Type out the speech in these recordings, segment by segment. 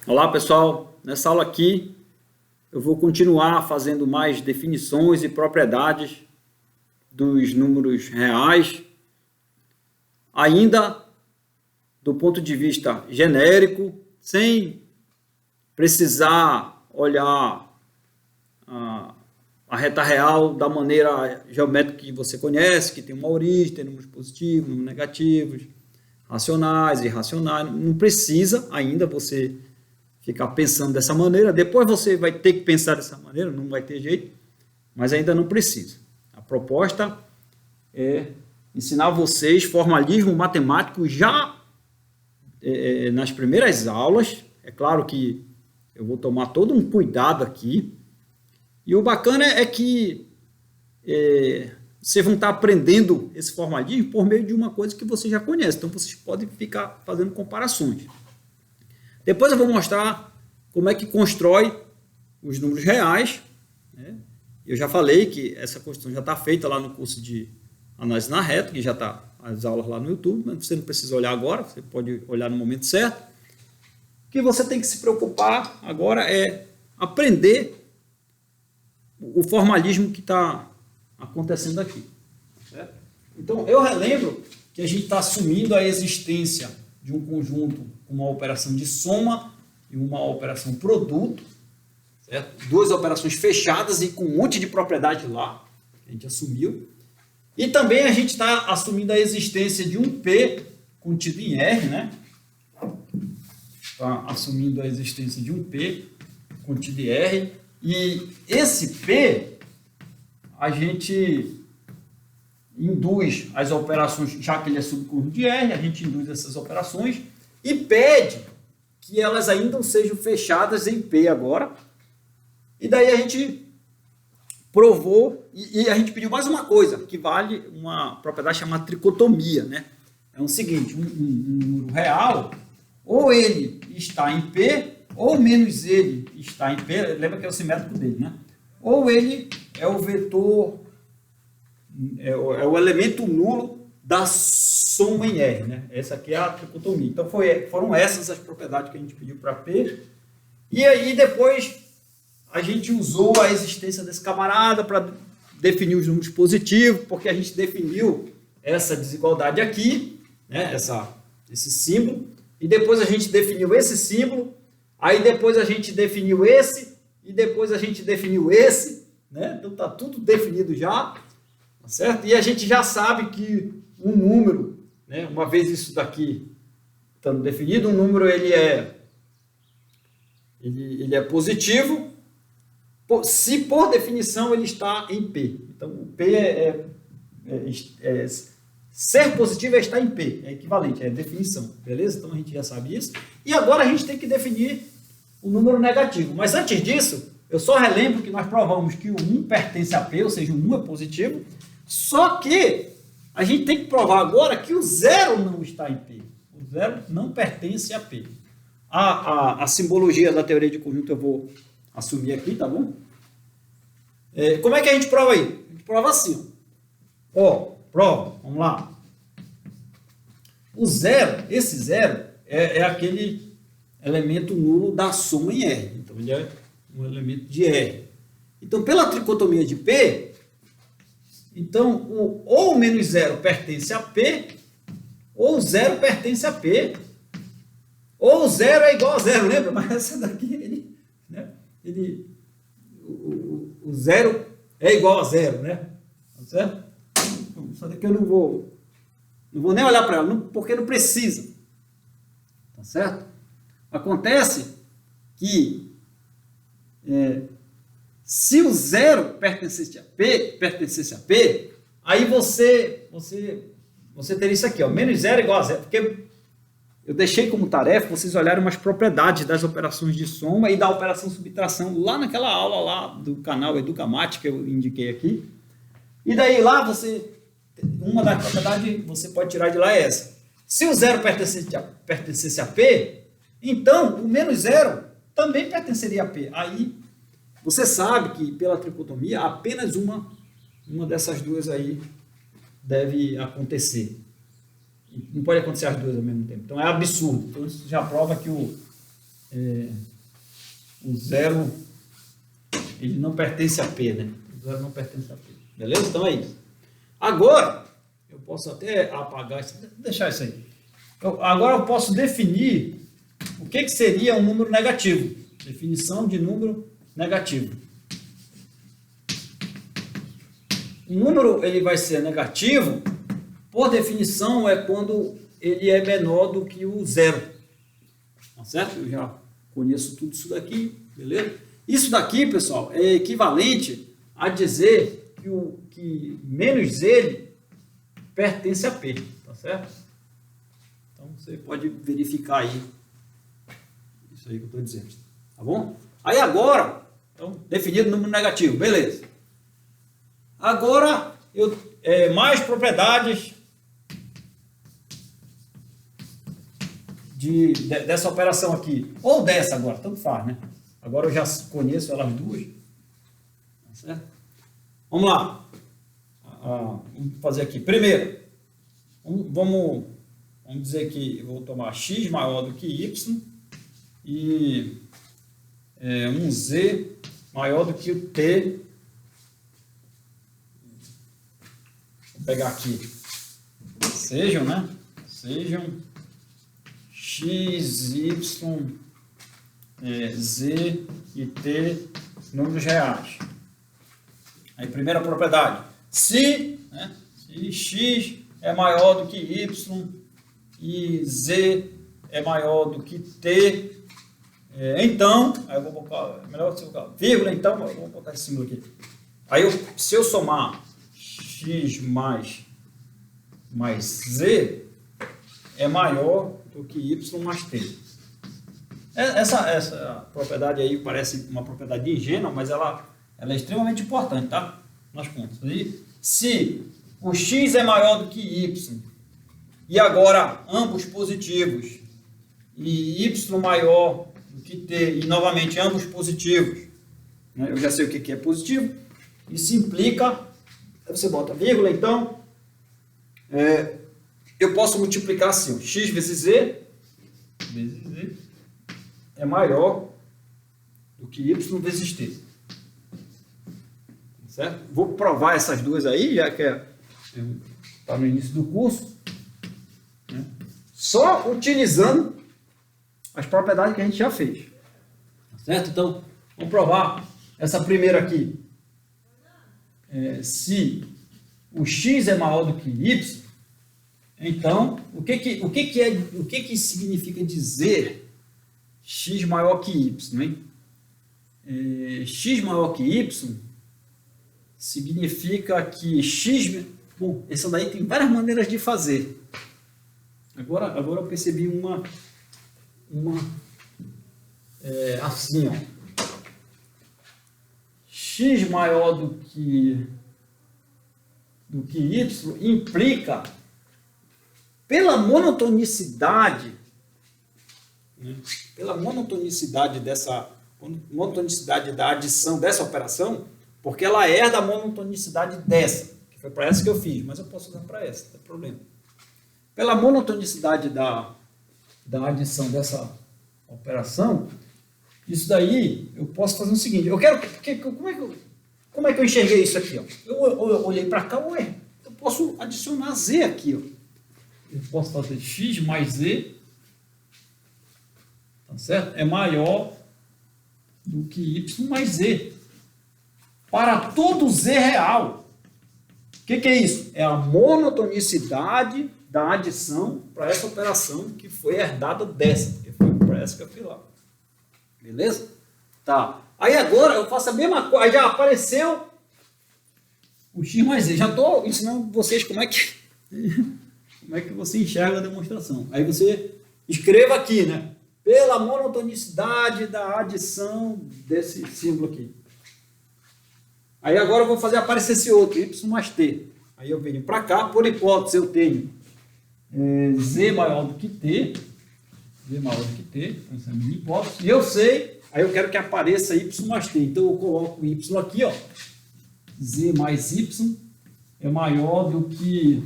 Olá pessoal, nessa aula aqui eu vou continuar fazendo mais definições e propriedades dos números reais, ainda do ponto de vista genérico, sem precisar olhar a reta real da maneira geométrica que você conhece, que tem uma origem, tem números positivos, números negativos, racionais, irracionais. Não precisa ainda você ficar pensando dessa maneira. Depois você vai ter que pensar dessa maneira, não vai ter jeito, mas ainda não precisa. A proposta é ensinar vocês formalismo matemático já nas primeiras aulas. É claro que eu vou tomar todo um cuidado aqui. E o bacana é que vocês vão estar aprendendo esse formalismo por meio de uma coisa que vocês já conhecem. Então, vocês podem ficar fazendo comparações. Depois eu vou mostrar como é que constrói os números reais, né? Eu já falei que essa construção já está feita lá no curso de análise na reta, que já está as aulas lá no YouTube, mas você não precisa olhar agora, você pode olhar no momento certo. O que você tem que se preocupar agora é aprender o formalismo que está acontecendo aqui. Certo? Então, eu relembro que a gente está assumindo a existência de um conjunto com uma operação de soma e uma operação produto, certo? Duas operações fechadas e com um monte de propriedade lá, que a gente assumiu. E também a gente está assumindo a existência de um P contido em R, né? Está assumindo a existência de um P contido em R. E esse P, a gente induz as operações, já que ele é subconjunto de R, a gente induz essas operações e pede que elas ainda sejam fechadas em P agora. E daí a gente provou, e a gente pediu mais uma coisa, que vale uma propriedade chamada tricotomia, né? É o seguinte, um número real, ou ele está em P, ou menos ele está em P, lembra que é o simétrico dele, né? Ou ele é o vetor, é o elemento nulo da soma em R, né? Essa aqui é a tricotomia. Então foram essas as propriedades que a gente pediu para P. E aí depois a gente usou a existência desse camarada para definir os números positivos, porque a gente definiu essa desigualdade aqui, né? Esse símbolo, e depois a gente definiu esse símbolo. Aí depois a gente definiu esse, e depois a gente definiu esse, né? Então está tudo definido já, tá certo? E a gente já sabe que um número, né? Uma vez isso daqui estando definido, um número ele é positivo, se por definição ele está em P. Então o P ser positivo é estar em P, é equivalente, é definição, beleza? Então a gente já sabe isso. E agora a gente tem que definir o número negativo. Mas antes disso, eu só relembro que nós provamos que o 1 pertence a P, ou seja, o 1 é positivo, só que a gente tem que provar agora que o 0 não está em P. O 0 não pertence a P. A simbologia da teoria de conjunto eu vou assumir aqui, tá bom? Como é que a gente prova aí? A gente prova assim, ó. Prova, vamos lá. O 0, esse 0 é aquele elemento nulo da soma em R. Então, ele é um elemento de R. Então, pela tricotomia de P, então, ou o menos 0 pertence a P, ou o 0 pertence a P, ou o 0 é igual a 0, lembra? Mas essa daqui, o 0 é igual a 0, né? Tá certo? Só daqui eu não vou nem olhar para ela, porque não precisa. Tá certo? Acontece que se o 0 pertencesse a P, aí você teria isso aqui, ó, menos 0 igual a 0, porque eu deixei como tarefa vocês olharem umas propriedades das operações de soma e da operação subtração lá naquela aula lá do canal Educamate que eu indiquei aqui. E daí lá uma das propriedades você pode tirar de lá é essa. Se o 0 pertencesse a P, então o menos 0 também pertenceria a P. Aí você sabe que pela tricotomia apenas uma dessas duas aí deve acontecer. Não pode acontecer as duas ao mesmo tempo. Então é absurdo. Então isso já prova que o zero, ele não pertence a P, né? O zero não pertence a P. Beleza? Então é isso. Agora, eu posso até apagar isso, deixar isso aí. Agora eu posso definir o que seria um número negativo. Definição de número negativo. O número ele vai ser negativo, por definição, é quando ele é menor do que o zero. Tá certo? Eu já conheço tudo isso daqui, beleza? Isso daqui, pessoal, é equivalente a dizer que menos ele pertence a P, tá certo? Então você pode verificar aí isso aí que eu estou dizendo, tá bom? Aí agora, então, definido o número negativo, beleza. Agora, mais propriedades dessa operação aqui, ou dessa agora, tanto faz, né? Agora eu já conheço elas duas, tá certo? Vamos lá. Vamos fazer aqui. Primeiro, vamos dizer que eu vou tomar x maior do que y e um z maior do que o t. Vou pegar aqui. Sejam, né? Sejam x, y, z e t números reais. Aí, primeira propriedade. Se x é maior do que y e z é maior do que t, então, aí eu vou colocar, melhor se eu colocar vírgula, então, eu vou botar esse símbolo aqui. Aí, se eu somar x mais z, é maior do que y mais t. Essa propriedade aí parece uma propriedade ingênua, mas ela é extremamente importante, tá? Nas contas. E se o x é maior do que y, e agora ambos positivos, e y maior do que t, e novamente ambos positivos, né? Eu já sei o que é positivo, isso implica, você bota vírgula, então, eu posso multiplicar assim, ó, x vezes z é maior do que y vezes t. Certo? Vou provar essas duas aí, já que está no início do curso, né? Só utilizando as propriedades que a gente já fez. Certo? Então, vamos provar essa primeira aqui. Se o x é maior do que y, então, o que significa dizer x maior que y? Hein? X maior que y significa que x... Bom, essa daí tem várias maneiras de fazer. Agora eu percebi uma assim, ó. X maior do que y implica, pela monotonicidade, né? Pela monotonicidade da adição dessa operação, porque ela herda a monotonicidade dessa, que foi para essa que eu fiz, mas eu posso usar para essa, não tem problema. Pela monotonicidade da adição dessa operação, isso daí eu posso fazer o seguinte, como é que eu enxerguei isso aqui? Ó? Eu olhei para cá, eu posso adicionar z aqui, ó. Eu posso fazer x mais z, tá certo? É maior do que y mais z. Para todo z real. O que é isso? É a monotonicidade da adição para essa operação que foi herdada dessa, que foi para essa que eu fiz lá. Beleza? Tá. Aí agora eu faço a mesma coisa, aí já apareceu o x mais z. Já estou ensinando vocês como é que você enxerga a demonstração. Aí você escreva aqui, né? Pela monotonicidade da adição desse símbolo aqui. Aí agora eu vou fazer aparecer esse outro, y mais t. Aí eu venho para cá, por hipótese eu tenho z maior do que t. Z maior do que t, essa é a minha hipótese. E eu sei, aí eu quero que apareça y mais t. Então eu coloco o y aqui, ó. Z mais y é maior do que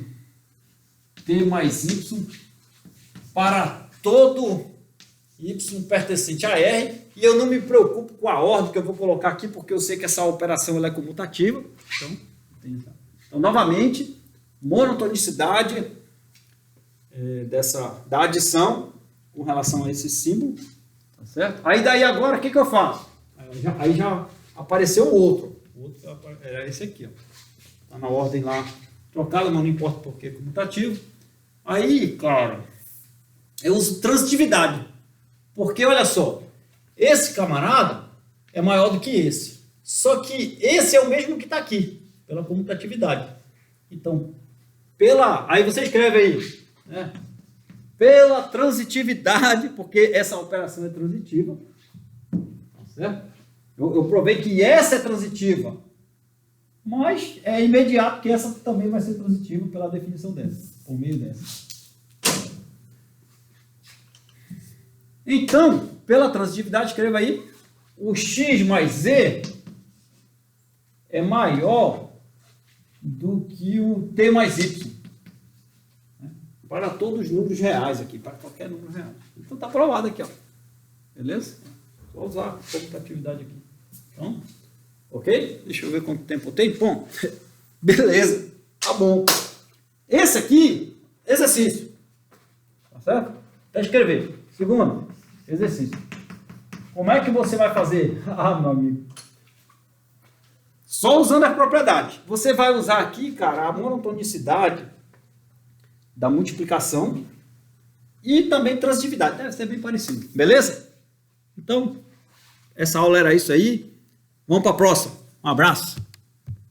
t mais y para todo y pertencente a R, e eu não me preocupo com a ordem que eu vou colocar aqui, porque eu sei que essa operação ela é comutativa. Então, novamente, monotonicidade da adição com relação a esse símbolo, tá certo? Aí daí agora, o que eu faço? Aí já apareceu o outro. O outro era esse aqui, ó. Tá na ordem lá trocada, mas não importa porque é comutativo. Aí, claro, eu uso transitividade. Porque, olha só, esse camarada é maior do que esse. Só que esse é o mesmo que está aqui, pela comutatividade. Então, aí você escreve aí, né? Pela transitividade, porque essa operação é transitiva. Tá certo? Eu provei que essa é transitiva. Mas é imediato que essa também vai ser transitiva pela definição dessa, por meio dessa. Então, pela transitividade, escreva aí, o x mais z é maior do que o t mais y. Para todos os números reais aqui, para qualquer número real. Então está provado aqui, ó. Beleza? Só usar a comutatividade aqui. Então, ok? Deixa eu ver quanto tempo eu tenho. Bom, beleza. Tá bom. Esse aqui, exercício. Tá certo? Até escrever. Segundo, exercício. Como é que você vai fazer? Ah, meu amigo. Só usando as propriedades. Você vai usar aqui, cara, a monotonicidade da multiplicação e também transitividade. Deve ser bem parecido. Beleza? Então, essa aula era isso aí. Vamos para a próxima. Um abraço.